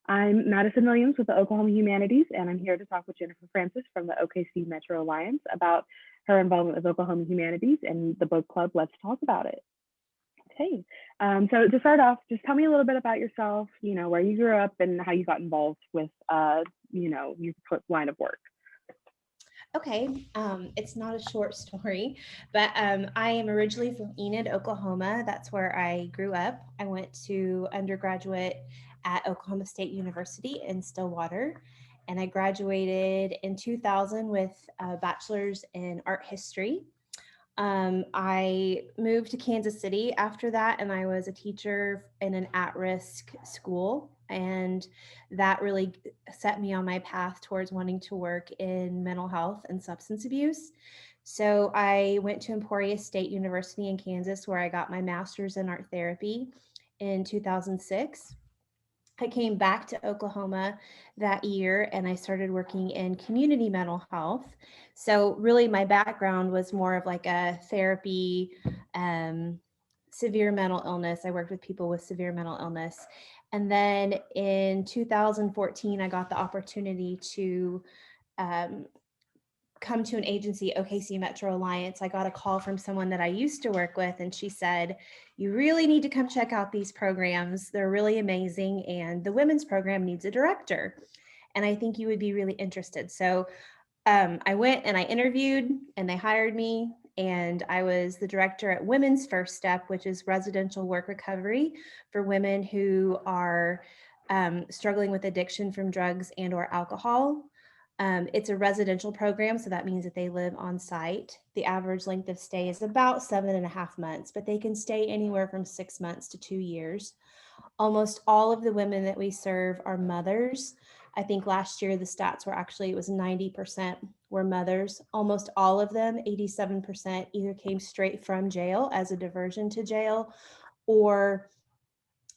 I'm Madison Williams with the Oklahoma Humanities, and I'm here to talk with Jennifer Francis from the OKC Metro Alliance about her involvement with Oklahoma Humanities and the book club. Let's talk about it. Okay, so to start off, just tell me a little bit about yourself, where you grew up and how you got involved with, your line of work. Okay, it's not a short story, but I am originally from Enid, Oklahoma. That's where I grew up. I went to undergraduate at Oklahoma State University in Stillwater, and I graduated in 2000 with a bachelor's in art history. I moved to Kansas City after that, and I was a teacher in an at risk school. And that really set me on my path towards wanting to work in mental health and substance abuse. So I went to Emporia State University in Kansas, where I got my master's in art therapy in 2006. I came back to Oklahoma that year and I started working in community mental health. So, really, my background was more of like a therapy, um, severe mental illness. I worked with people with severe mental illness. And then in 2014, I got the opportunity to um, come to an agency, OKC Metro Alliance. I got a call from someone that I used to work with, and she said, "You really need to come check out these programs. They're really amazing, and the women's program needs a director. And I think you would be really interested." So I went and I interviewed, and they hired me. And I was the director at Women's Firstep, which is residential work recovery for women who are struggling with addiction from drugs and or alcohol. It's a residential program, so that means that they live on site. The average length of stay is about 7.5 months, but they can stay anywhere from 6 months to 2 years. Almost all of the women that we serve are mothers. I think last year the stats were actually it was 90% were mothers. Almost all of them, 87%, either came straight from jail as a diversion to jail, or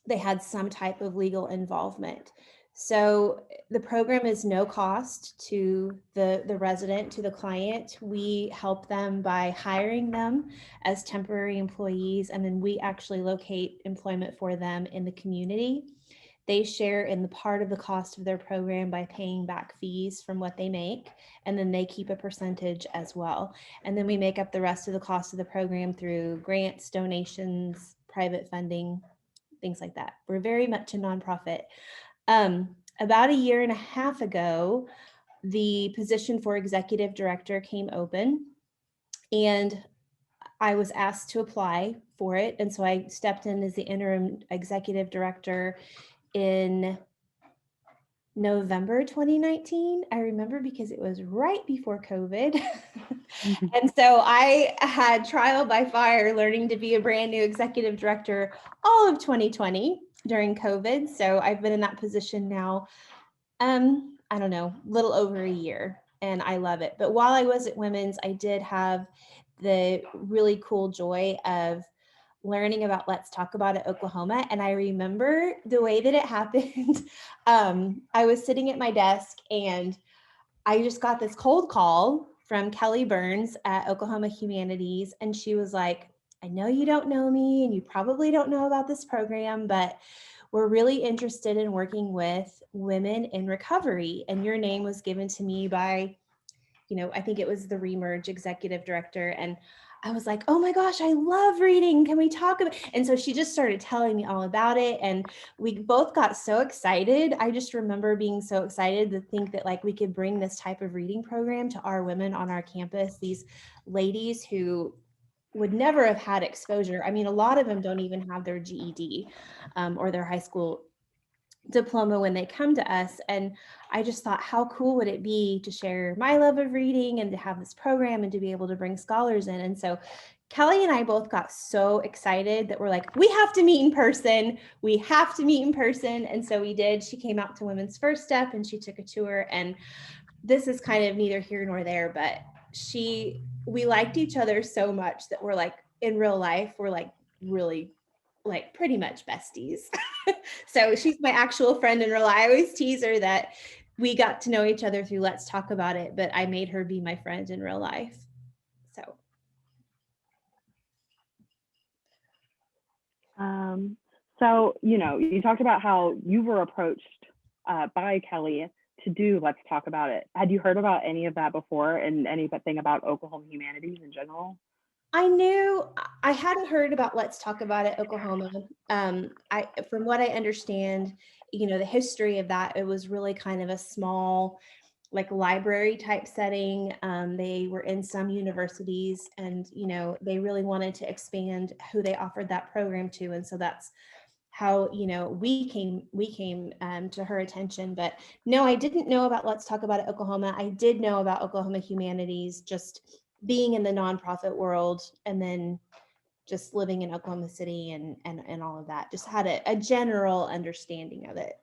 they had some type of legal involvement. So the program is no cost to the resident, to the client. We help them by hiring them as temporary employees, and then we actually locate employment for them in the community. They share in the part of the cost of their program by paying back fees from what they make, and then they keep a percentage as well. And then we make up the rest of the cost of the program through grants, donations, private funding, things like that. We're very much a nonprofit. About a year and a half ago, the position for executive director came open, and I was asked to apply for it. And so I stepped in as the interim executive director in November 2019. I remember because it was right before COVID. And so I had trial by fire learning to be a brand new executive director all of 2020 during COVID. So I've been in that position now, I don't know, little over a year, and I love it. But while I was at Women's, I did have the really cool joy of learning about Let's Talk About It Oklahoma. And I remember the way that it happened. I was sitting at my desk and I just got this cold call from Kelly Burns at Oklahoma Humanities. And she was like, "I know you don't know me and you probably don't know about this program, but we're really interested in working with women in recovery. And your name was given to me by, I think it was the Remerge executive director." And I was like, "Oh my gosh, I love reading. Can we talk about?" And so she just started telling me all about it. And we both got so excited. I just remember being so excited to think that like we could bring this type of reading program to our women on our campus, these ladies who would never have had exposure. I mean, a lot of them don't even have their GED or their high school diploma when they come to us. And I just thought, how cool would it be to share my love of reading and to have this program and to be able to bring scholars in. And so Kelly and I both got so excited that we're like, we have to meet in person. We have to meet in person. And so we did. She came out to Women's Firstep and she took a tour. And this is kind of neither here nor there, but we liked each other so much that we're like, in real life, we're like really like pretty much besties. So she's my actual friend in real life. I always tease her that we got to know each other through Let's Talk About It, but I made her be my friend in real life. So So, you talked about how you were approached by Kelly to do Let's Talk About It. Had you heard about any of that before and anything about Oklahoma Humanities in general? I hadn't heard about Let's Talk About It, Oklahoma. From what I understand, the history of that, it was really kind of a small, like library type setting. They were in some universities, and they really wanted to expand who they offered that program to, and so that's how we came to her attention. But no, I didn't know about Let's Talk About It, Oklahoma. I did know about Oklahoma Humanities, just being in the nonprofit world, and then just living in Oklahoma City and all of that. Just had a general understanding of it.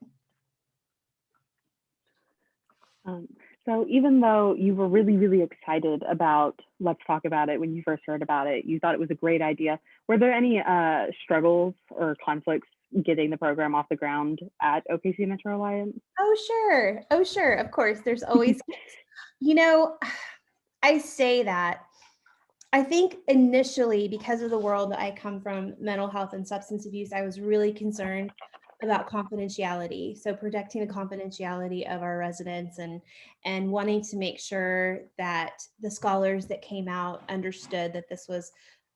Um, so even though you were really, really excited about Let's Talk About It when you first heard about it, you thought it was a great idea. Were there any struggles or conflicts getting the program off the ground at OKC Metro Alliance? Oh, sure. Oh, sure. Of course. There's always, you know, I say that. I think initially, because of the world that I come from, mental health and substance abuse, I was really concerned about confidentiality. So protecting the confidentiality of our residents and wanting to make sure that the scholars that came out understood that this was,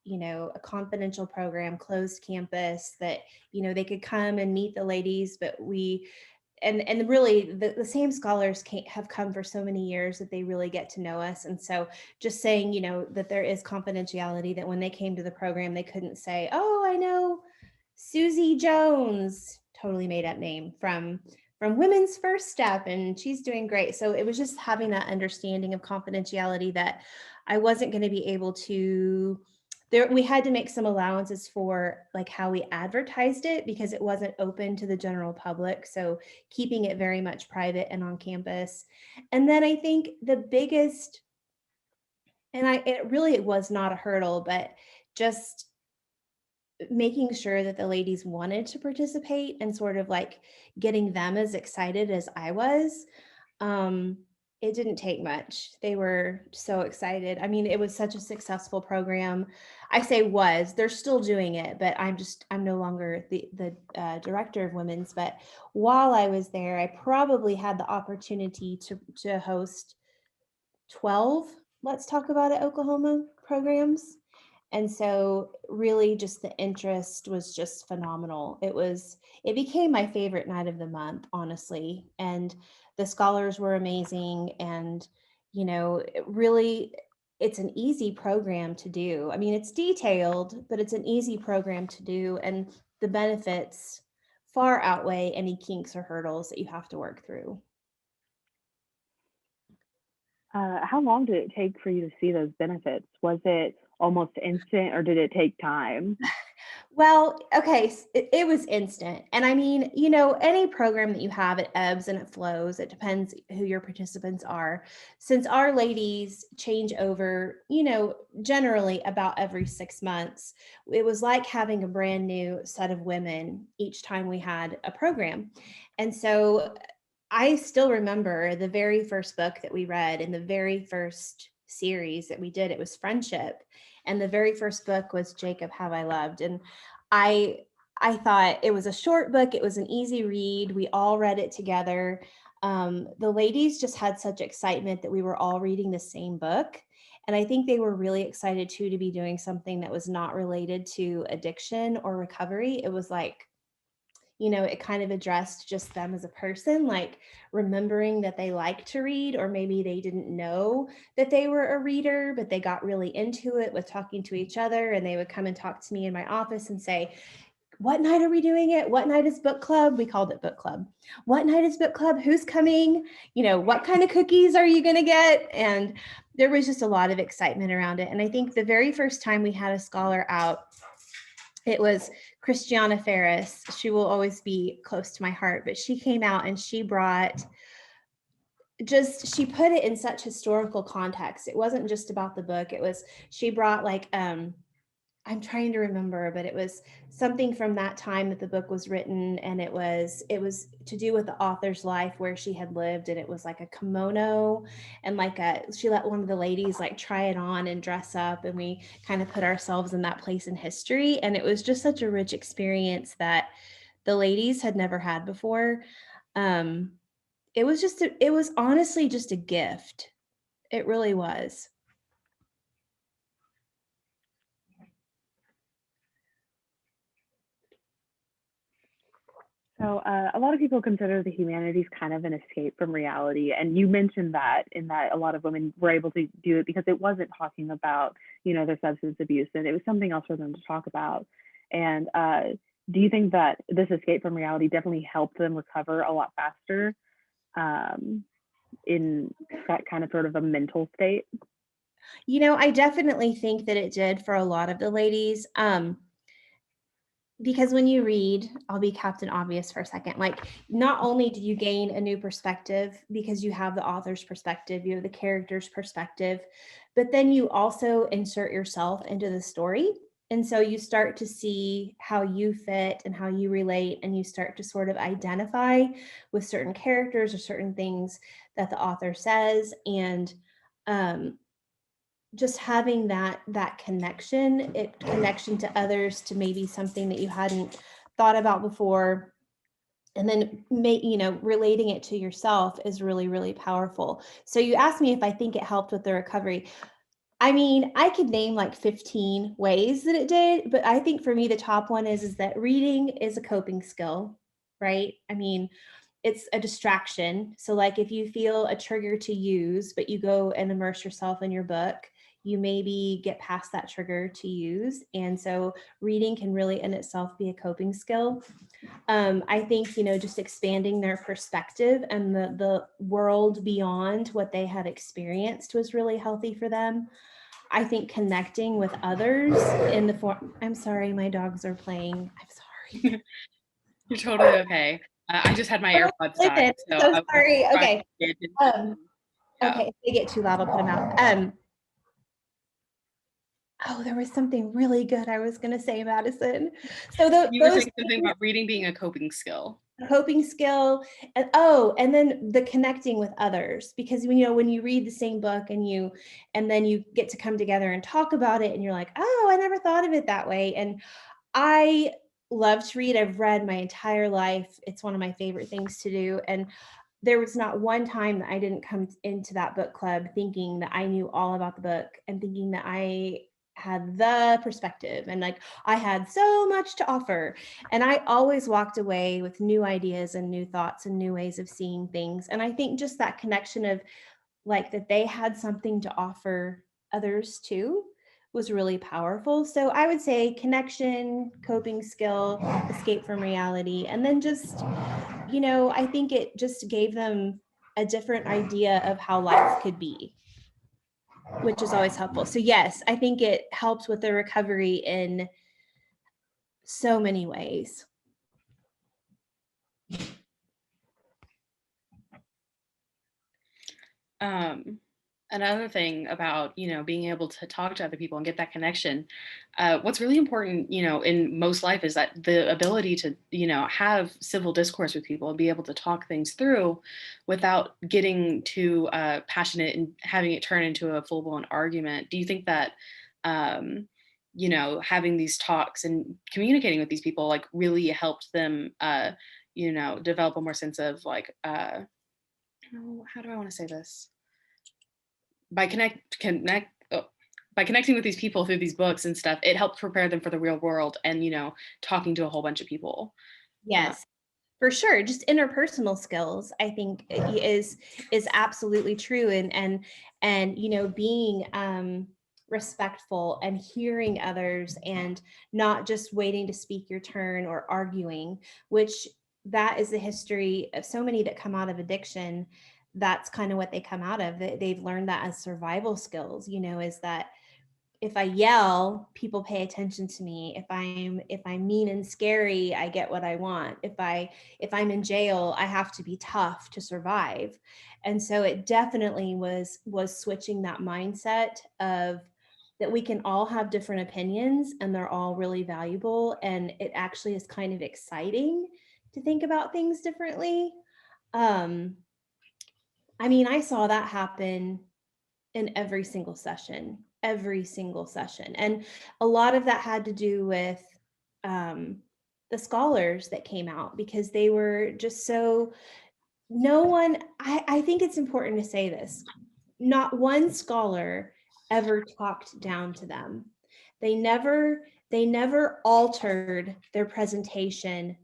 a confidential program, closed campus, that, they could come and meet the ladies, but and really the same scholars have come for so many years that they really get to know us. And so just saying, that there is confidentiality, that when they came to the program, they couldn't say, oh, I know Susie Jones, totally made up name, from Women's Firstep, and she's doing great. So it was just having that understanding of confidentiality, that I wasn't going to be able to we had to make some allowances for like how we advertised it, because it wasn't open to the general public. So keeping it very much private and on campus. And then I think the biggest, it was not a hurdle, but just making sure that the ladies wanted to participate and sort of like getting them as excited as I was. Um, it didn't take much. They were so excited. I mean, it was such a successful program. I say was, they're still doing it, but I'm no longer the director of women's. But while I was there, I probably had the opportunity to host 12 Let's Talk About It Oklahoma programs. And so really just the interest was just phenomenal. It became my favorite night of the month, honestly. And the scholars were amazing. And, it's an easy program to do. I mean, it's detailed, but it's an easy program to do. And the benefits far outweigh any kinks or hurdles that you have to work through. How long did it take for you to see those benefits? Was it almost instant or did it take time? Well, okay, it was instant. And I mean, any program that you have, it ebbs and it flows. It depends who your participants are. Since our ladies change over, generally about every 6 months, it was like having a brand new set of women each time we had a program. And so I still remember the very first book that we read in the very first series that we did. It was Friendship. And the very first book was Jacob Have I Loved. And I I thought it was a short book. It was an easy read. We all read it together. The ladies just had such excitement that we were all reading the same book. And I think they were really excited too to be doing something that was not related to addiction or recovery. It was like, it kind of addressed just them as a person, like remembering that they like to read, or maybe they didn't know that they were a reader, but they got really into it with talking to each other. And they would come and talk to me in my office and say, what night are we doing it? What night is book club? We called it book club. What night is book club? Who's coming? What kind of cookies are you going to get? And there was just a lot of excitement around it. And I think the very first time we had a scholar out, it was Christiana Ferris. She will always be close to my heart, but she came out and she brought she put it in such historical context. It wasn't just about the book. She brought like, I'm trying to remember, but it was something from that time that the book was written. And it was to do with the author's life, where she had lived. And it was like a kimono, and she let one of the ladies like try it on and dress up. And we kind of put ourselves in that place in history. And it was just such a rich experience that the ladies had never had before. It was honestly just a gift. It really was. So a lot of people consider the humanities kind of an escape from reality. And you mentioned that in that a lot of women were able to do it because it wasn't talking about, their substance abuse, and it was something else for them to talk about. And do you think that this escape from reality definitely helped them recover a lot faster in that kind of sort of a mental state? I definitely think that it did for a lot of the ladies. Because when you read, I'll be Captain Obvious for a second. Like, not only do you gain a new perspective because you have the author's perspective, you have the character's perspective, but then you also insert yourself into the story. And so you start to see how you fit and how you relate, and you start to sort of identify with certain characters or certain things that the author says. And um, just having that connection to others, to maybe something that you hadn't thought about before, and then relating it to yourself is really, really powerful. So you asked me if I think it helped with the recovery. I mean, I could name like 15 ways that it did, but I think for me the top one is that reading is a coping skill, right? I mean, it's a distraction. So like if you feel a trigger to use, but you go and immerse yourself in your book, you maybe get past that trigger to use. And so reading can really in itself be a coping skill. I think, just expanding their perspective and the world beyond what they had experienced was really healthy for them. I think connecting with others in the form, I'm sorry, my dogs are playing. I'm sorry. You're totally okay. I just had my AirPods die, so So I was sorry. trying Okay. to pay attention. Okay, if they get too loud, I'll put them out. Oh, there was something really good I was going to say, Madison. So You were those saying something about reading being a coping skill. coping skill, and then the connecting with others, because when you read the same book and then you get to come together and talk about it, and you're like, oh, I never thought of it that way. And I love to read. I've read my entire life. It's one of my favorite things to do. And there was not one time that I didn't come into that book club thinking that I knew all about the book and thinking that I had the perspective and like I had so much to offer. And I always walked away with new ideas and new thoughts and new ways of seeing things. And I think just that connection of like that they had something to offer others too was really powerful. So I would say connection, coping skill, escape from reality, and then just, I think it just gave them a different idea of how life could be, which is always helpful. So yes, I think it helps with the recovery in so many ways. Another thing about, being able to talk to other people and get that connection, what's really important, in most life is that the ability to, have civil discourse with people and be able to talk things through without getting too passionate and having it turn into a full-blown argument. Do you think that, having these talks and communicating with these people, like really helped them, develop a more sense of like, how do I want to say this? By by connecting with these people through these books and stuff, it helped prepare them for the real world and talking to a whole bunch of people. Yes, for sure. Just interpersonal skills, I think, is absolutely true. And being respectful and hearing others and not just waiting to speak your turn or arguing, which that is the history of so many that come out of addiction. That's kind of what they come out of. They've learned that as survival skills, is that if I yell, people pay attention to me. If I'm mean and scary, I get what I want. If I'm in jail, I have to be tough to survive. And so it definitely was switching that mindset of that we can all have different opinions and they're all really valuable, and it actually is kind of exciting to think about things differently. um I mean, I saw that happen in every single session. And a lot of that had to do with um, the scholars that came out, because they were just so no one, I think it's important to say this. Not one scholar ever talked down to them. They never altered their presentation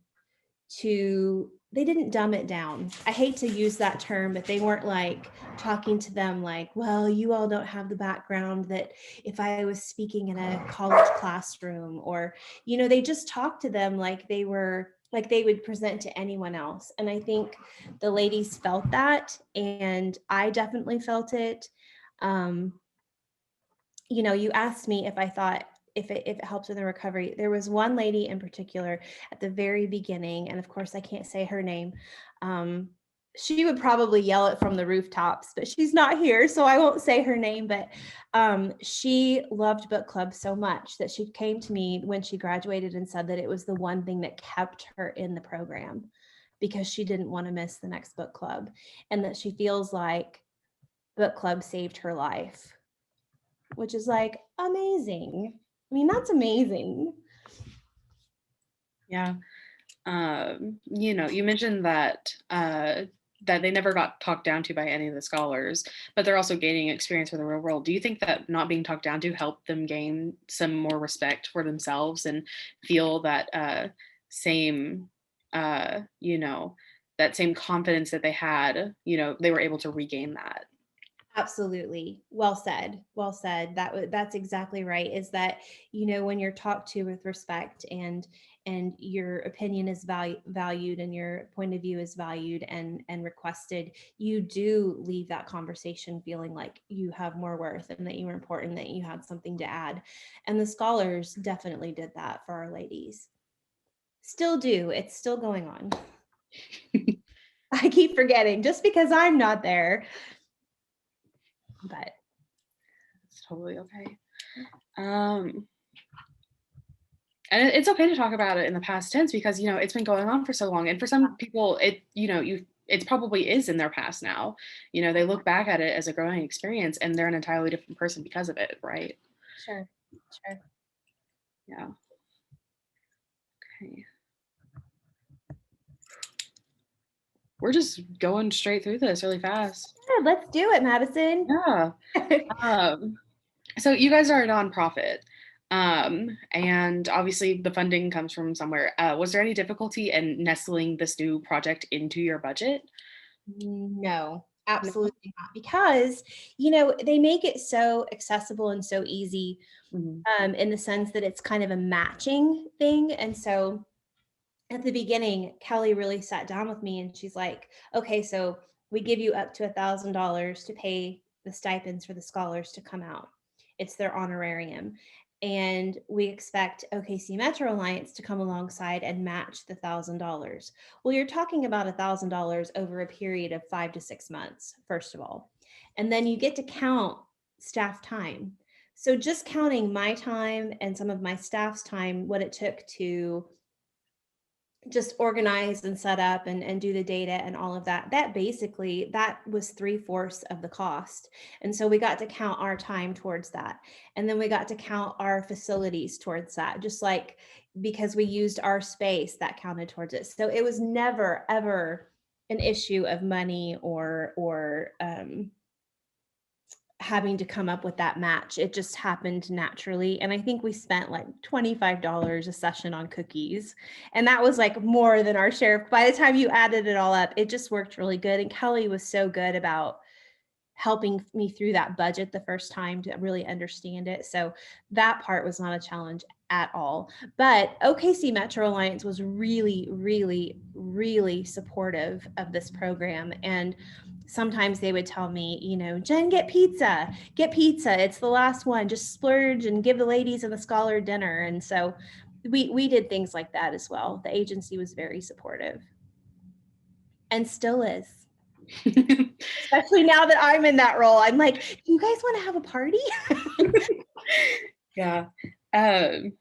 they didn't dumb it down. I hate to use that term, but they weren't like talking to them like, well, you all don't have the background that if I was speaking in a college classroom, or, they just talked to them like they would present to anyone else. And I think the ladies felt that, and I definitely felt it. You asked me if I thought if it helps with the recovery. There was one lady in particular at the very beginning, and of course I can't say her name. She would probably yell it from the rooftops, but she's not here, so I won't say her name. But she loved book club so much that she came to me when she graduated and said that it was the one thing that kept her in the program, because she didn't want to miss the next book club, and that she feels like book club saved her life, which is like amazing. I mean, that's amazing. Yeah. You mentioned that that they never got talked down to by any of the scholars, but they're also gaining experience with the real world. Do you think that not being talked down to helped them gain some more respect for themselves and feel that same, that same confidence that they had, they were able to regain that? Absolutely. Well said. Well said. That's exactly right. Is that, when you're talked to with respect, and your opinion is valued, and your point of view is valued and requested, you do leave that conversation feeling like you have more worth, and that you were important, that you had something to add. And the scholars definitely did that for our ladies. Still do. It's still going on. I keep forgetting just because I'm not there. But it's totally okay. And it's okay to talk about it in the past tense, because it's been going on for so long, and for some people it probably is in their past now. They look back at it as a growing experience, and they're an entirely different person because of it, right? Sure. Yeah. Okay. We're just going straight through this really fast. Yeah, let's do it, Madison. Yeah. So you guys are a nonprofit, and obviously the funding comes from somewhere. Was there any difficulty in nestling this new project into your budget? No, absolutely not. Because, they make it so accessible and so easy, in the sense that it's kind of a matching thing. And so at the beginning, Kelly really sat down with me and she's like, okay, so we give you up to $1,000 to pay the stipends for the scholars to come out. It's their honorarium. And we expect OKC Metro Alliance to come alongside and match the $1,000. Well, you're talking about $1,000 over a period of 5 to 6 months, first of all. And then you get to count staff time. So just counting my time and some of my staff's time, what it took to just organize and set up and do the data and all of that, that was 3/4 of the cost. And so we got to count our time towards that. And then we got to count our facilities towards that, just like because we used our space, that counted towards it. So it was never, ever an issue of money or having to come up with that match. It just happened naturally. And I think we spent like $25 a session on cookies. And that was like more than our share. By the time you added it all up, it just worked really good. And Kelly was so good about helping me through that budget the first time to really understand it. So that part was not a challenge at all. But OKC Metro Alliance was really, really, really supportive of this program. And sometimes they would tell me, Jen, get pizza. It's the last one. Just splurge and give the ladies and the scholar dinner. And so we did things like that as well. The agency was very supportive and still is. Especially now that I'm in that role. I'm like, do you guys want to have a party? Yeah. Do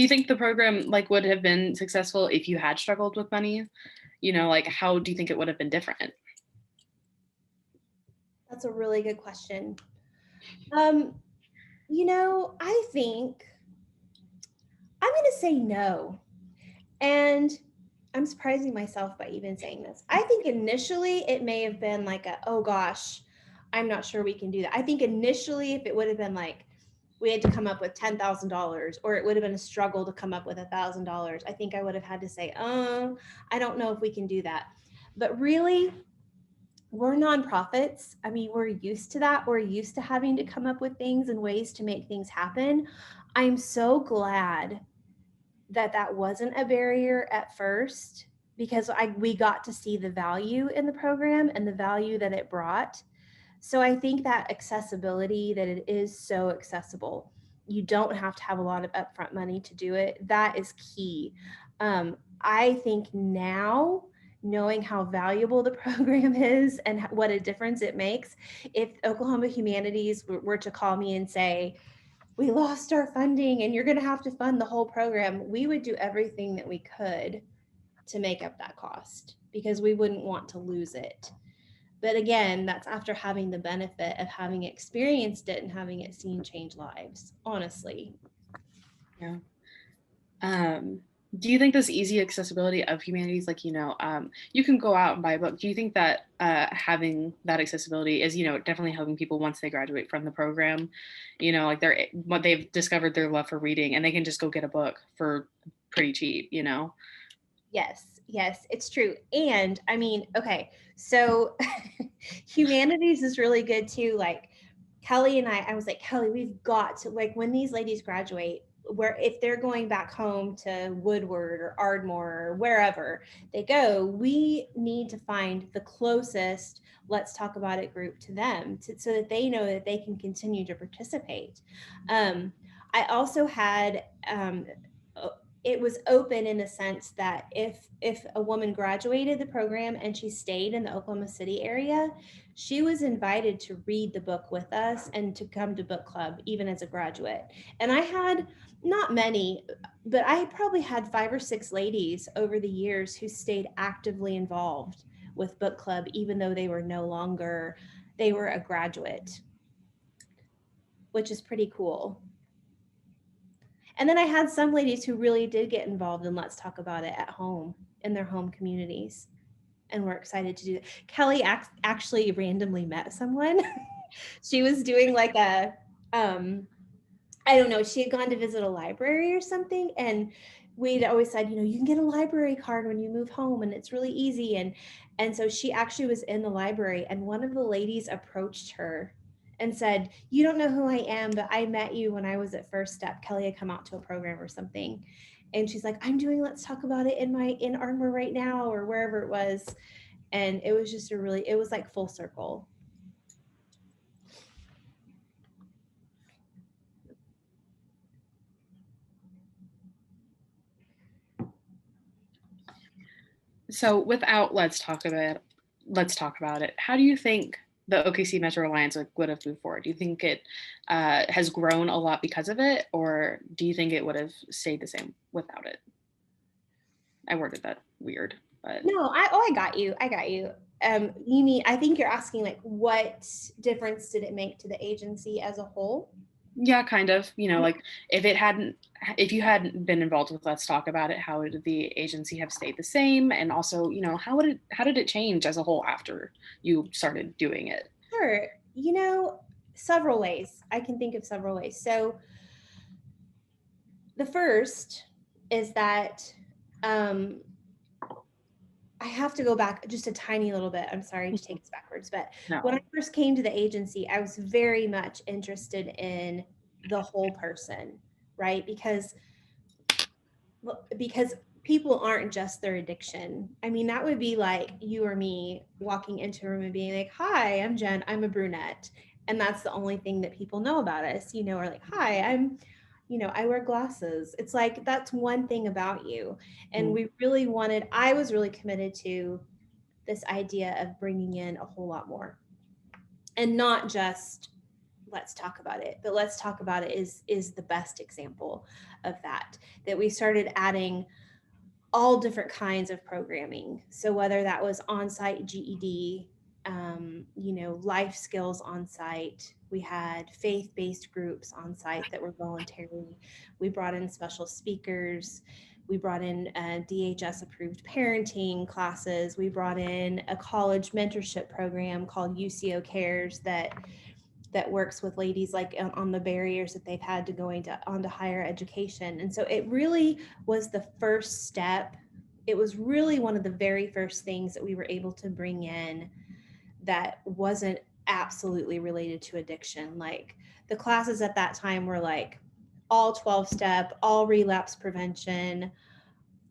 you think the program would have been successful if you had struggled with money? How do you think it would have been different? That's a really good question. I think I'm going to say no. And I'm surprising myself by even saying this. I think initially it may have been like oh gosh, I'm not sure we can do that. I think initially if it would have been like we had to come up with $10,000 or it would have been a struggle to come up with $1,000, I think I would have had to say, I don't know if we can do that. But really, we're nonprofits. I mean, we're used to that. We're used to having to come up with things and ways to make things happen. I'm so glad that that wasn't a barrier at first because we got to see the value in the program and the value that it brought. So I think that accessibility, that it is so accessible. You don't have to have a lot of upfront money to do it. That is key. I think now, knowing how valuable the program is and what a difference it makes, if Oklahoma Humanities were to call me and say, we lost our funding and you're going to have to fund the whole program, we would do everything that we could to make up that cost because we wouldn't want to lose it. But again, that's after having the benefit of having experienced it and having it seen change lives, honestly. Yeah. Do you think this easy accessibility of humanities, like, you can go out and buy a book. Do you think that having that accessibility is, definitely helping people once they graduate from the program, like they've discovered their love for reading and they can just go get a book for pretty cheap, Yes, it's true. And I mean, okay, so humanities is really good too. Like Kelly and I was like, Kelly, we've got to, like, when these ladies graduate, where if they're going back home to Woodward or Ardmore or wherever they go, we need to find the closest Let's Talk About It group to them so that they know that they can continue to participate. I also had it was open in the sense that if a woman graduated the program and she stayed in the Oklahoma City area, she was invited to read the book with us and to come to book club even as a graduate. And I had not many, but I probably had 5 or 6 ladies over the years who stayed actively involved with book club even though they were a graduate, which is pretty cool. And then I had some ladies who really did get involved in Let's Talk About It at home in their home communities. And we're excited to do that. Kelly actually randomly met someone. She was doing like I don't know, she had gone to visit a library or something. And we'd always said, you can get a library card when you move home and it's really easy. And so she actually was in the library and one of the ladies approached her and said, you don't know who I am, but I met you when I was at Firstep. Kelly had come out to a program or something. And she's like, I'm doing Let's Talk About It in Ardmore right now or wherever it was. And it was just it was like full circle. So without Let's Talk About It, how do you think the OKC Metro Alliance would have moved forward? Do you think it has grown a lot because of it, or do you think it would have stayed the same without it? I worded that weird, but no, I got you. You mean, I think you're asking like what difference did it make to the agency as a whole? Yeah, kind of. Like if you hadn't been involved with Let's Talk About It, how would the agency have stayed the same? And also, how did it change as a whole after you started doing it? Sure. Several ways. I can think of several ways. So the first is that I have to go back just a tiny little bit. I'm sorry to take us backwards, but No. When I first came to the agency, I was very much interested in the whole person, right? Because people aren't just their addiction. I mean, that would be like you or me walking into a room and being like, hi, I'm Jen, I'm a brunette. And that's the only thing that people know about us, or like, hi, I wear glasses. It's like, that's one thing about you. And I was really committed to this idea of bringing in a whole lot more and not just Let's Talk About It, but Let's Talk About It is the best example of that we started adding all different kinds of programming. So whether that was on-site GED, life skills on site. We had faith-based groups on site that were voluntary. We brought in special speakers. We brought in DHS approved parenting classes. We brought in a college mentorship program called UCO Cares that works with ladies like on the barriers that they've had to going onto higher education. And so it really was the first step. It was really one of the very first things that we were able to bring in that wasn't absolutely related to addiction. Like the classes at that time were like all 12-step, all relapse prevention.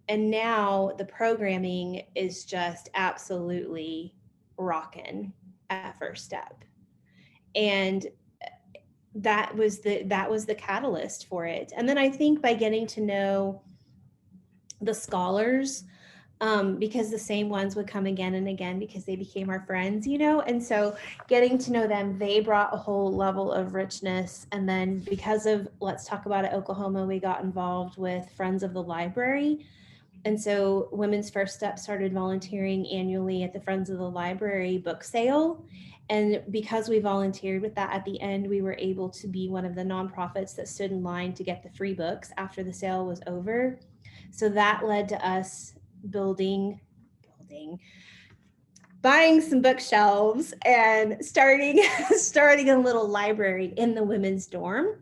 And now the programming is just absolutely rocking at Firstep. And that was the catalyst for it. And then I think by getting to know the scholars, because the same ones would come again and again because they became our friends, and so getting to know them, they brought a whole level of richness. And then because of Let's Talk About It Oklahoma, we got involved with Friends of the Library. And so Women's First Step started volunteering annually at the Friends of the Library book sale. And because we volunteered with that, at the end, we were able to be one of the nonprofits that stood in line to get the free books after the sale was over. So that led to us buying some bookshelves and starting a little library in the women's dorm.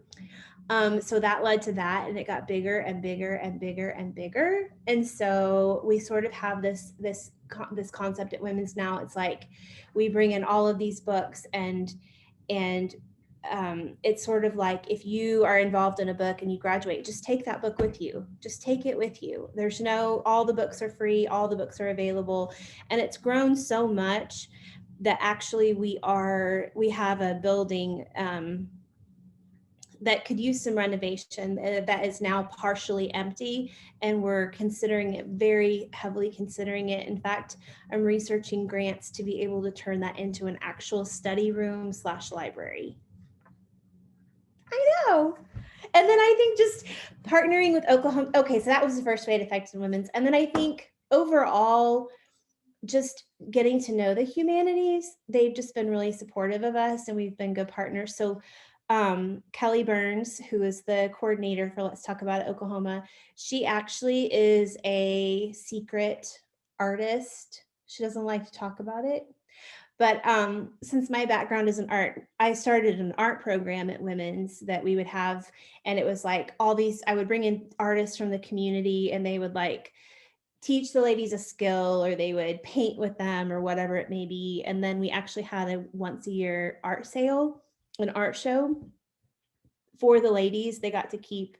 So that led to that, and it got bigger and bigger and bigger and bigger. And so we sort of have this concept at Women's now. It's like we bring in all of these books, and it's sort of like if you are involved in a book and you graduate, just take that book with you. Just take it with you. All the books are free, all the books are available, and it's grown so much that actually we have a building that could use some renovation that is now partially empty, and we're very heavily considering it. In fact, I'm researching grants to be able to turn that into an actual study room / library. I know. And then I think just partnering with Oklahoma. Okay, so that was the first way it affected women's. And then I think overall, just getting to know the humanities, they've just been really supportive of us, and we've been good partners. So Kelly Burns, who is the coordinator for Let's Talk About It Oklahoma, she actually is a secret artist. She doesn't like to talk about it. But since my background is in art, I started an art program at Women's that we would have. And it was like I would bring in artists from the community, and they would like teach the ladies a skill, or they would paint with them, or whatever it may be. And then we actually had a once a year art sale, an art show for the ladies. They got to keep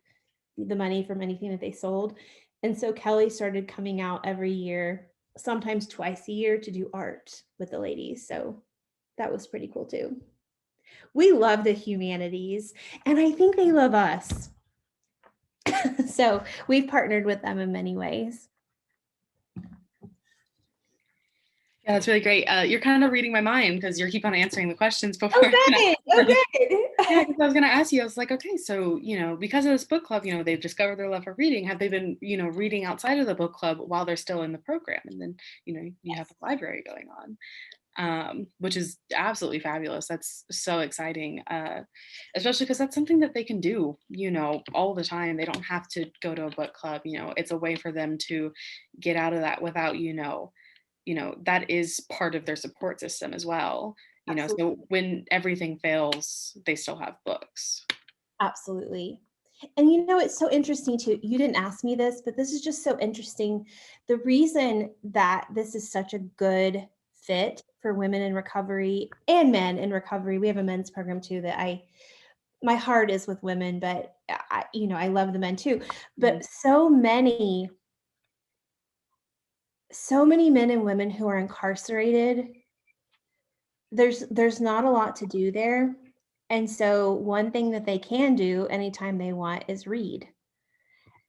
the money from anything that they sold. And so Kelly started coming out every year, sometimes twice a year, to do art with the ladies. So that was pretty cool too. We love the humanities, and I think they love us. So we've partnered with them in many ways. Yeah, that's really great. You're kind of reading my mind because you keep on answering the questions before. Okay. Yeah, because I was going to ask you, I was like, okay, so, because of this book club, they've discovered their love for reading. Have they been, reading outside of the book club while they're still in the program? And then, you have the library going on, which is absolutely fabulous. That's so exciting, especially because that's something that they can do, all the time. They don't have to go to a book club. It's a way for them to get out of that without, that is part of their support system as well. So when everything fails, they still have books. Absolutely. And it's so interesting too. You didn't ask me this, but this is just so interesting. The reason that this is such a good fit for women in recovery and men in recovery, we have a men's program too that my heart is with women, but I love the men too. But so many men and women who are incarcerated, there's not a lot to do there. And so one thing that they can do anytime they want is read.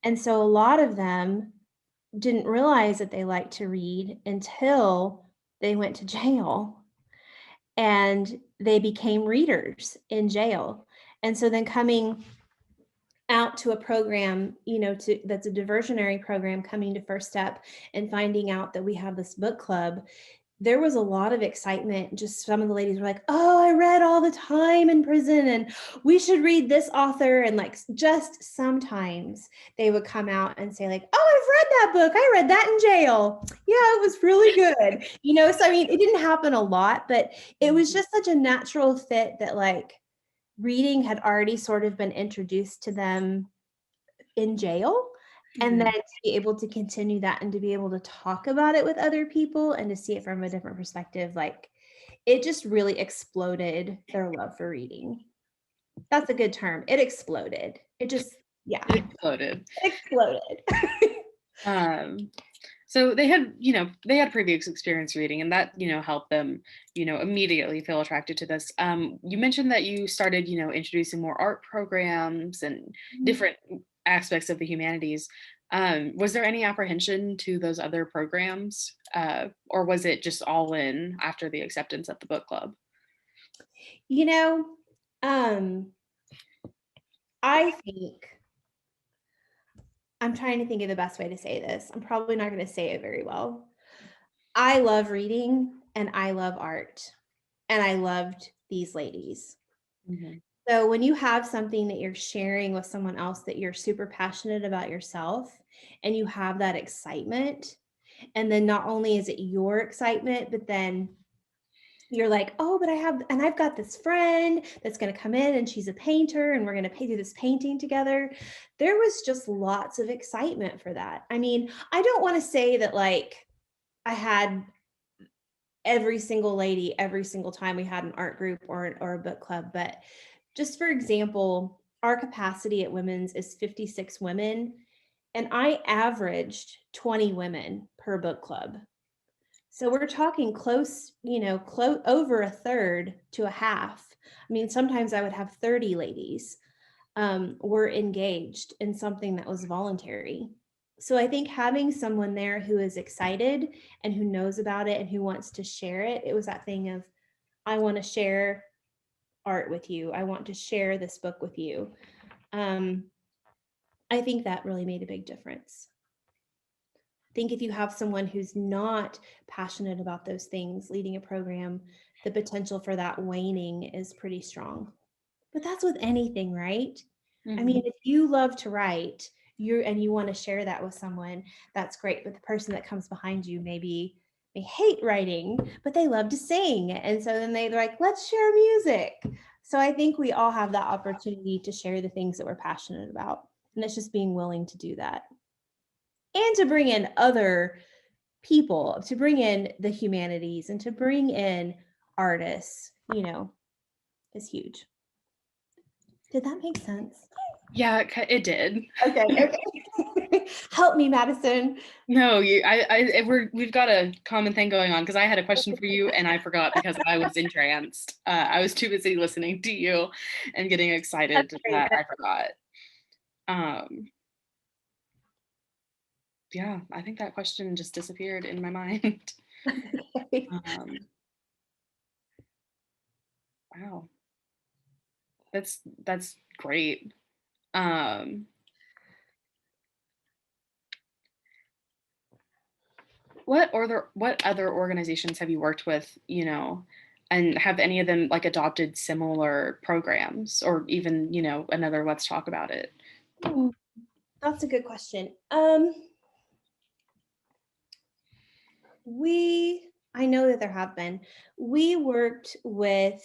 And so a lot of them didn't realize that they liked to read until they went to jail, and they became readers in jail. And so then coming out to a program, that's a diversionary program, coming to Firstep and finding out that we have this book club, there was a lot of excitement. Just some of the ladies were like, oh, I read all the time in prison and we should read this author. And like, just sometimes they would come out and say like, oh, I've read that book. I read that in jail. Yeah, it was really good. You know, so I mean, it didn't happen a lot, but it was just such a natural fit that like reading had already sort of been introduced to them in jail. And then to be able to continue that and to be able to talk about it with other people and to see it from a different perspective, like it just really exploded their love for reading. That's a good term. It exploded. It just, yeah. It exploded. It exploded. So they had previous experience reading, and that, helped them, immediately feel attracted to this. You mentioned that you started, introducing more art programs and different aspects of the humanities. Was there any apprehension to those other programs, or was it just all in after the acceptance at the book club? I think I'm trying to think of the best way to say this. I'm probably not going to say it very well. I love reading and I love art, and I loved these ladies. Mm-hmm. So when you have something that you're sharing with someone else that you're super passionate about yourself, and you have that excitement, and then not only is it your excitement, but then you're like, oh, but I've got this friend that's going to come in and she's a painter and we're going to do this painting together. There was just lots of excitement for that. I mean, I don't want to say that like I had every single lady every single time we had an art group or a book club, but just for example, our capacity at women's is 56 women, and I averaged 20 women per book club. So we're talking close, over a third to a half. I mean, sometimes I would have 30 ladies were engaged in something that was voluntary. So I think having someone there who is excited and who knows about it and who wants to share it, it was that thing of, I want to share art with you. I want to share this book with you. I think that really made a big difference. I think if you have someone who's not passionate about those things leading a program, the potential for that waning is pretty strong. But that's with anything, right? Mm-hmm. I mean, if you love to write, and you want to share that with someone, that's great. But the person that comes behind you maybe they hate writing, but they love to sing. And so then they're like, let's share music. So I think we all have that opportunity to share the things that we're passionate about. And it's just being willing to do that. And to bring in other people, to bring in the humanities and to bring in artists, is huge. Did that make sense? Yeah, it did. Okay. Help me, Madison. No, we've got a common thing going on, because I had a question for you and I forgot because I was entranced. I was too busy listening to you and getting excited that I forgot. Yeah, I think that question just disappeared in my mind. Wow, that's great. What other organizations have you worked with, and have any of them like adopted similar programs, or even, another Let's Talk About It? That's a good question. I know that there have been. We worked with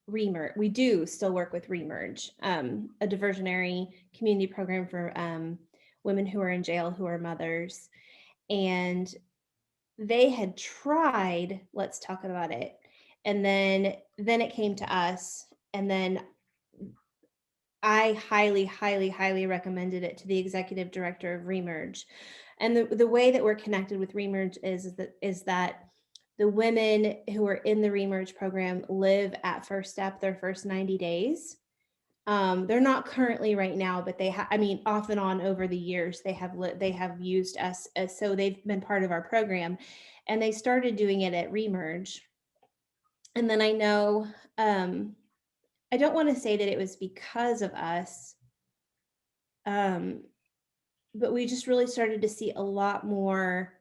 Remerge. We do still work with Remerge, a diversionary community program for women who are in jail who are mothers. And they had tried Let's Talk About It. And then it came to us. And then I highly, highly, highly recommended it to the executive director of Remerge. And the way that we're connected with Remerge is that the women who are in the Remerge program live at Firstep their first 90 days. They're not currently right now, but they off and on over the years, they have used us so they've been part of our program, and they started doing it at Remerge. And then I know, I don't want to say that it was because of us, but we just really started to see a lot more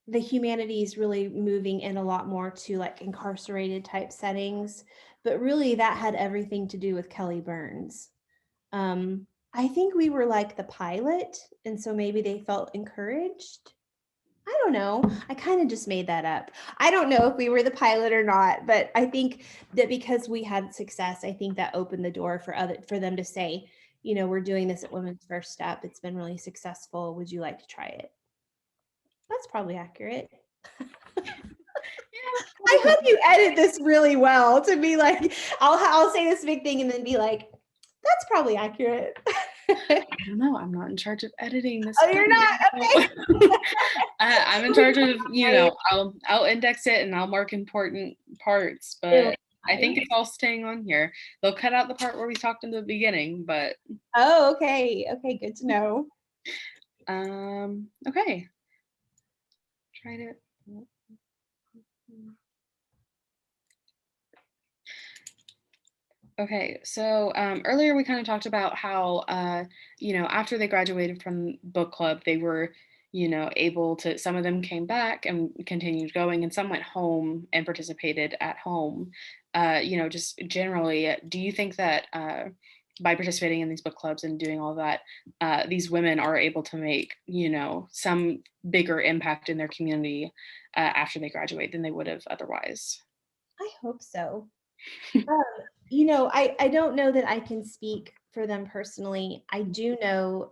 the humanities really moving in a lot more to like incarcerated type settings, but really that had everything to do with Kelly Burns. I think we were like the pilot, and so maybe they felt encouraged. I don't know. I kind of just made that up. I don't know if we were the pilot or not, but I think that because we had success, I think that opened the door for them to say, you know, we're doing this at Women's First Step. It's been really successful. Would you like to try it? That's probably accurate. I hope you edit this really well to be like, I'll say this big thing and then be like, that's probably accurate. I don't know. I'm not in charge of editing this. Oh, you're not? Okay. I'm in charge of, you know, I'll index it and I'll mark important parts, but I think it's all staying on here. They'll cut out the part where we talked in the beginning, but. Oh, okay. Okay, good to know. Okay. Tried it. Okay, so earlier we kind of talked about how, you know, after they graduated from book club, they were, you know, able to, some of them came back and continued going, and some went home and participated at home. You know, just generally, do you think that by participating in these book clubs and doing all that, these women are able to make, you know, some bigger impact in their community after they graduate than they would have otherwise? I hope so. You know, I don't know that I can speak for them personally. I do know,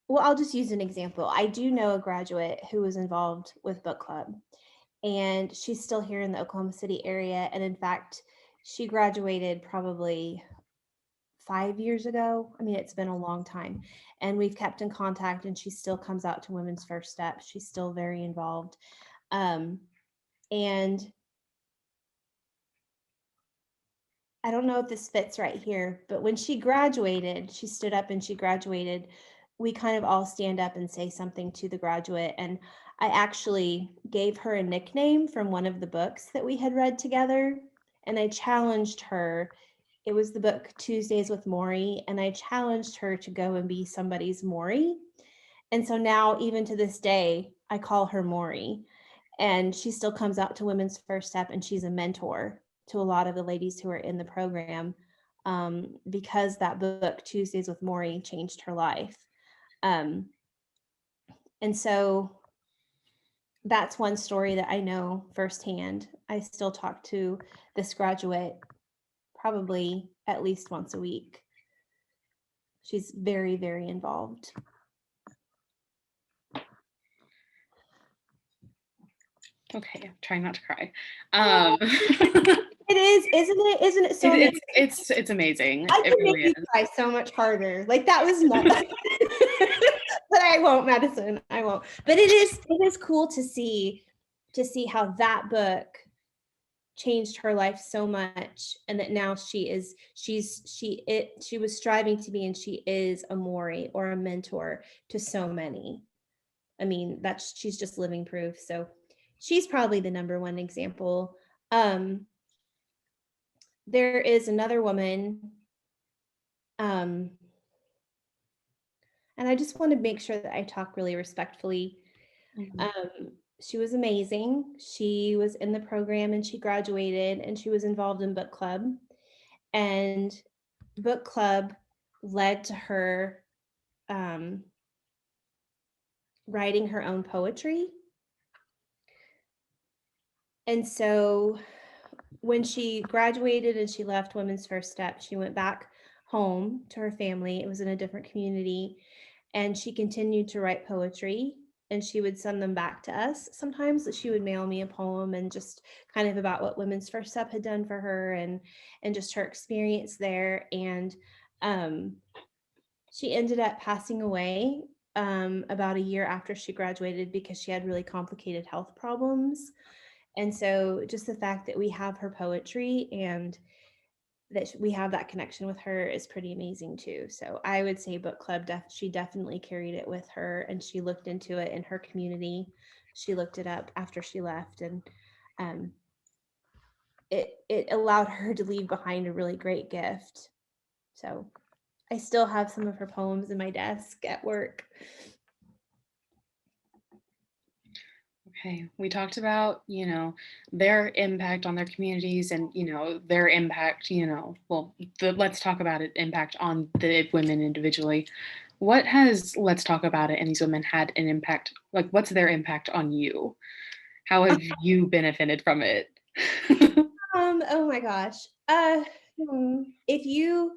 well, I'll just use an example. I do know a graduate who was involved with book club, and she's still here in the Oklahoma City area. And in fact, she graduated probably 5 years ago. I mean, it's been a long time, and we've kept in contact, and she still comes out to Women's First Step. She's still very involved. And I don't know if this fits right here, but when she graduated, she stood up and she graduated. We kind of all stand up and say something to the graduate. And I actually gave her a nickname from one of the books that we had read together. And I challenged her. It was the book Tuesdays with Maury. And I challenged her to go and be somebody's Maury. And so now, even to this day, I call her Maury. And she still comes out to Women's First Step, and she's a mentor to a lot of the ladies who are in the program, because that book, Tuesdays with Maury, changed her life. And so that's one story that I know firsthand. I still talk to this graduate probably at least once a week. She's very, very involved. Okay, I'm trying not to cry. It is, isn't it? Isn't it so amazing? It's amazing. I can make you cry so much harder. Like that was nuts. But I won't, Madison. I won't. But it is cool to see how that book changed her life so much, and that now she was striving to be, and she is a Maury or a mentor to so many. I mean, she's just living proof. So she's probably the number one example. There is another woman, and I just want to make sure that I talk really respectfully. Mm-hmm. She was amazing. She was in the program and she graduated, and she was involved in book club, and book club led to her writing her own poetry. And so when she graduated and she left Women's First Step, she went back home to her family. It was in a different community, and she continued to write poetry, and she would send them back to us. Sometimes she would mail me a poem, and just kind of about what Women's First Step had done for her, and just her experience there. And she ended up passing away about a year after she graduated, because she had really complicated health problems. And so just the fact that we have her poetry and that we have that connection with her is pretty amazing too. So I would say book club, she definitely carried it with her, and she looked into it in her community. She looked it up after she left, and it allowed her to leave behind a really great gift. So I still have some of her poems in my desk at work. Okay, we talked about, their impact on their communities and, their impact, let's talk about it, impact on the women individually. What has Let's Talk About It and these women had an impact? Like, what's their impact on you? How have you benefited from it? Oh my gosh. If you,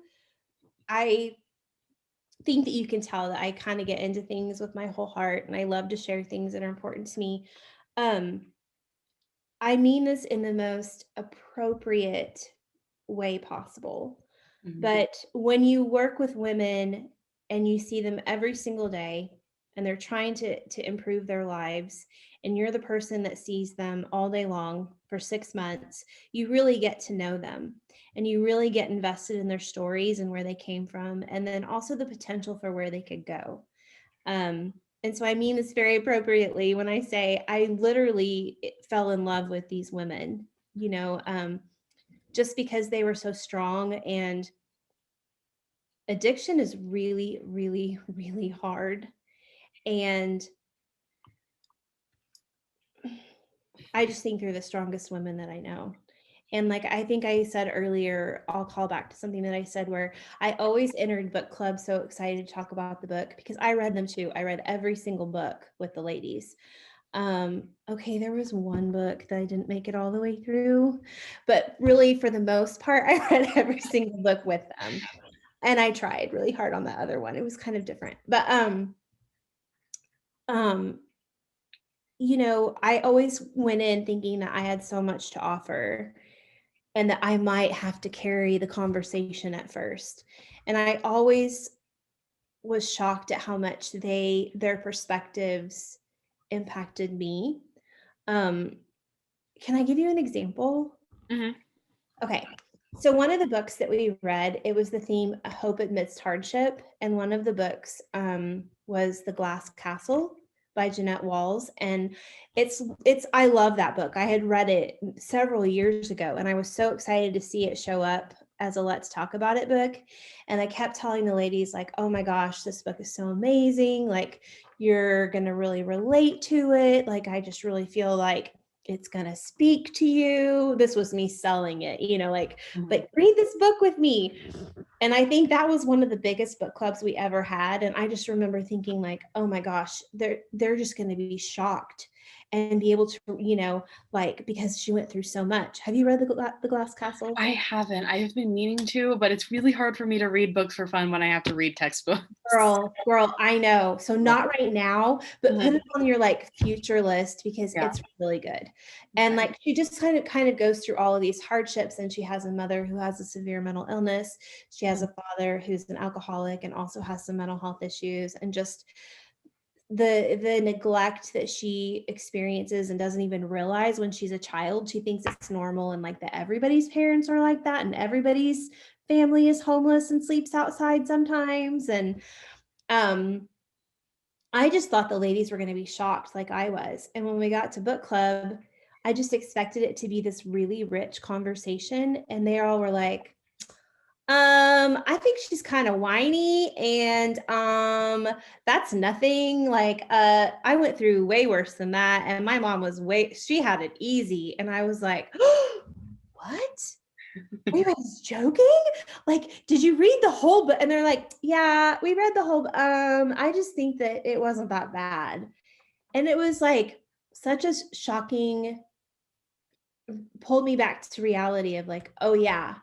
I think that you can tell that I kind of get into things with my whole heart and I love to share things that are important to me. Um, I mean this in the most appropriate way possible. Mhm. But when you work with women and you see them every single day and they're trying to improve their lives and you're the person that sees them all day long for 6 months, you really get to know them and you really get invested in their stories and where they came from and then also the potential for where they could go. Um, and so I mean this very appropriately when I say I literally fell in love with these women, just because they were so strong. And addiction is really, really, really hard. And I just think they're the strongest women that I know. And like I think I said earlier, I'll call back to something that I said where I always entered book club so excited to talk about the book because I read them too. I read every single book with the ladies. Okay, there was one book that I didn't make it all the way through, but really for the most part, I read every single book with them. And I tried really hard on the other one. It was kind of different. But um, I always went in thinking that I had so much to offer and that I might have to carry the conversation at first. And I always was shocked at how much their perspectives impacted me. Um, can I give you an example? Mhm. Okay. So one of the books that we read, it was the theme Hope Amidst Hardship. And one of the books was The Glass Castle by Jeanette Walls. And I love that book. I had read it several years ago and I was so excited to see it show up as a Let's Talk About It book. And I kept telling the ladies like, oh my gosh, this book is so amazing. Like you're going to really relate to it. Like, I just really feel like it's going to speak to you. This was me selling it, like read this book with me. And I think that was one of the biggest book clubs we ever had. And I just remember thinking like, oh my gosh, they're just going to be shocked and be able to, like, because she went through so much. Have you read the Glass Castle? I haven't. I have been meaning to, but it's really hard for me to read books for fun when I have to read textbooks. Girl, I know. So not right now, but put Mhm. it on your like future list because Yeah. it's really good. And Okay. like she just kind of goes through all of these hardships and she has a mother who has a severe mental illness. She has a father who's an alcoholic and also has some mental health issues and just the neglect that she experiences and doesn't even realize when she's a child. She thinks it's normal and like that everybody's parents are like that and everybody's family is homeless and sleeps outside sometimes. And I just thought the ladies were going to be shocked like I was. And when we got to book club, I just expected it to be this really rich conversation. And they all were like, I think she's kind of whiny and that's nothing. Like I went through way worse than that. And my mom she had it easy. And I was like, what? Are you guys joking? Like, did you read the whole book? And they're like, yeah, we read the whole, I just think that it wasn't that bad. And it was like such a shocking, pulled me back to reality of like, oh yeah,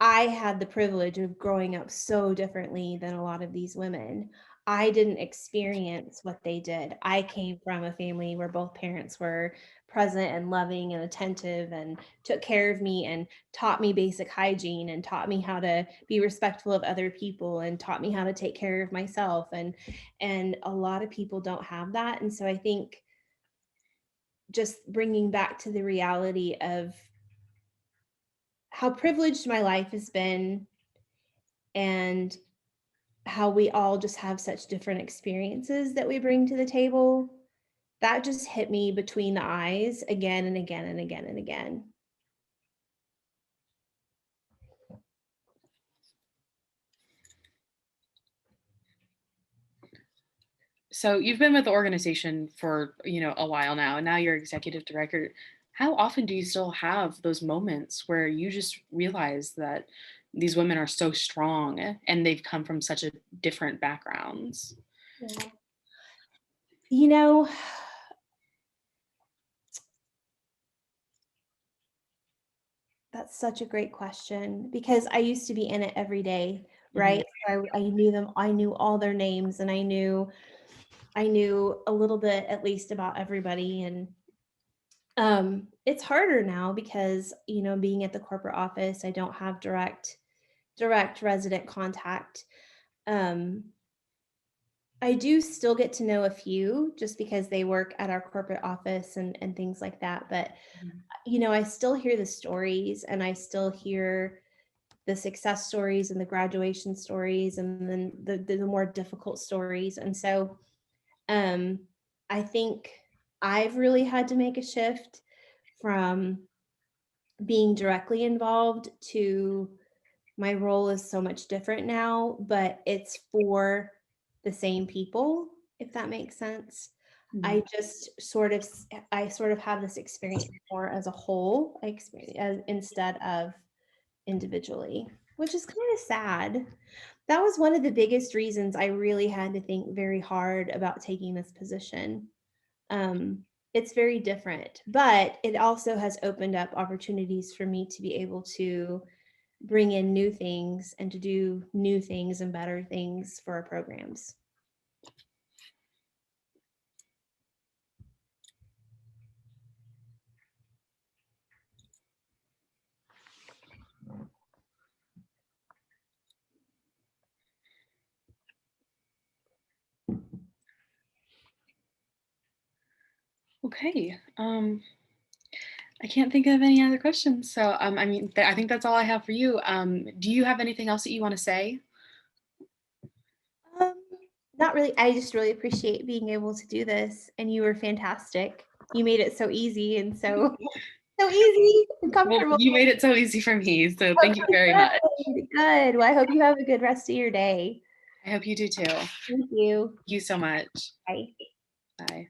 I had the privilege of growing up so differently than a lot of these women. I didn't experience what they did. I came from a family where both parents were present and loving and attentive and took care of me and taught me basic hygiene and taught me how to be respectful of other people and taught me how to take care of myself. And a lot of people don't have that. And so I think just bringing back to the reality of how privileged my life has been and how we all just have such different experiences that we bring to the table, that just hit me between the eyes again and again and again and again. So you've been with the organization for, a while now, and now you're executive director. How often do you still have those moments where you just realize that these women are so strong and they've come from such a different backgrounds? Yeah. You know, that's such a great question because I used to be in it every day, right? So I knew them, I knew all their names, and I knew a little bit at least about everybody. And it's harder now because, being at the corporate office, I don't have direct resident contact. Um, I do still get to know a few just because they work at our corporate office and things like that. But, I still hear the stories, and I still hear the success stories and the graduation stories, and then the more difficult stories. And so I think I've really had to make a shift from being directly involved to my role is so much different now, but it's for the same people, if that makes sense. I just I sort of have this experience more as a whole experience instead of individually, which is kind of sad. That was one of the biggest reasons I really had to think very hard about taking this position. Um, it's very different, but it also has opened up opportunities for me to be able to bring in new things and to do new things and better things for our programs. Okay. I can't think of any other questions. So, I think that's all I have for you. Do you have anything else that you want to say? Um, Not really. I just really appreciate being able to do this, and you were fantastic. You made it so easy and so easy and Well, comfortable. you made it so easy for me. So thank you very much. Good. Well, I hope you have a good rest of your day. I hope you do too. Thank you. Thank you so much. Bye. Bye.